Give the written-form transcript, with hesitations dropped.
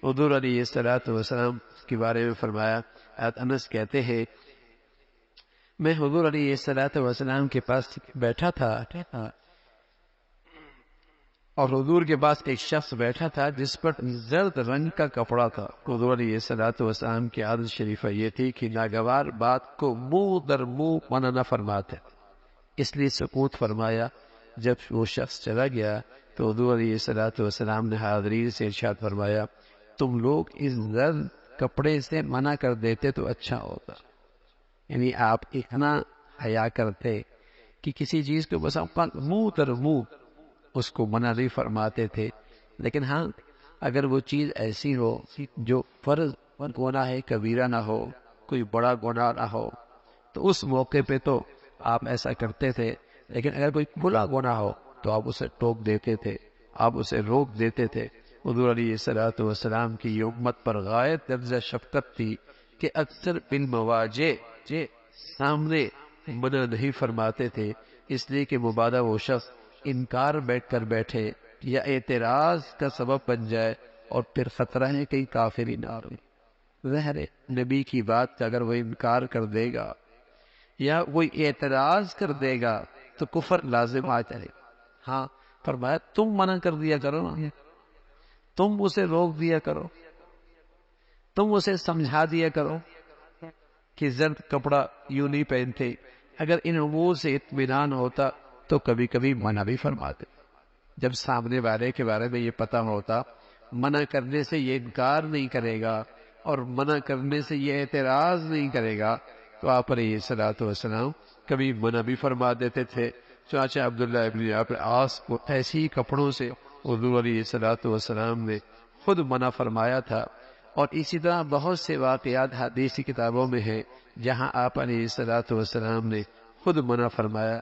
حضور علیہ الصلوۃ والسلام کے بارے میں فرمایا، انس کہتے ہیں میں حضور علیہ الصلوۃ والسلام کے پاس بیٹھا تھا اور حضور کے پاس ایک شخص بیٹھا تھا جس پر زرد رنگ کا کپڑا تھا۔ حضور علیہ الصلوۃ والسلام کی عادت شریفہ یہ تھی کہ ناگوار بات کو منہ در منہ منع نہ فرماتے، اس لیے سکوت فرمایا۔ جب وہ شخص چلا گیا تو حضور علیہ الصلوۃ والسلام نے حاضرین سے ارشاد فرمایا، تم لوگ اس زرد کپڑے سے منع کر دیتے تو اچھا ہوتا۔ یعنی آپ اتنا حیا کرتے کہ کسی چیز کو بس منہ در منہ اس کو منع نہیں فرماتے تھے، لیکن ہاں اگر وہ چیز ایسی ہو جو فرض گناہ کبیرہ نہ ہو، کوئی بڑا گناہ نہ ہو، تو اس موقع پہ تو آپ ایسا کرتے تھے، لیکن اگر کوئی کھلا گناہ ہو تو آپ اسے ٹوک دیتے تھے، آپ اسے روک دیتے تھے۔ حضور علیہ الصلوۃ والسلام کی یہ امت پر غایت درجہ شفقت تھی کہ اکثر بالمواجہ سامنے منع نہیں فرماتے تھے، اس لیے کہ مبادا وہ شخص انکار کر بیٹھے یا اعتراض کا سبب بن جائے اور پھر خطرہ ہے کہیں کافر ہی نہ ہو۔ ظاہر ہے نبی کی بات کا اگر وہ انکار کر دے گا یا وہ اعتراض کر دے گا تو کفر لازم آ جائے گا۔ ہاں فرمایا تم منع کر دیا کرو نا، تم اسے روک دیا کرو، تم اسے سمجھا دیا کرو کہ زرد کپڑا یوں نہیں پہنتے۔ اگر ان امور سے اطمینان ہوتا تو کبھی کبھی منع بھی فرماتے۔ جب سامنے والے کے بارے میں یہ پتہ ہوتا منع کرنے سے یہ انکار نہیں کرے گا اور منع کرنے سے یہ اعتراض نہیں کرے گا تو آپ علیہ الصلوۃ والسلام کبھی منع بھی فرما دیتے تھے۔ چنانچہ عبداللہ ابن عاص کو ایسے ہی کپڑوں سے حضور علیہ الصلوۃ والسلام نے خود منع فرمایا تھا، اور اسی طرح بہت سے واقعات حدیثی کتابوں میں ہیں جہاں آپ علیہ الصلوۃ والسلام نے خود منع فرمایا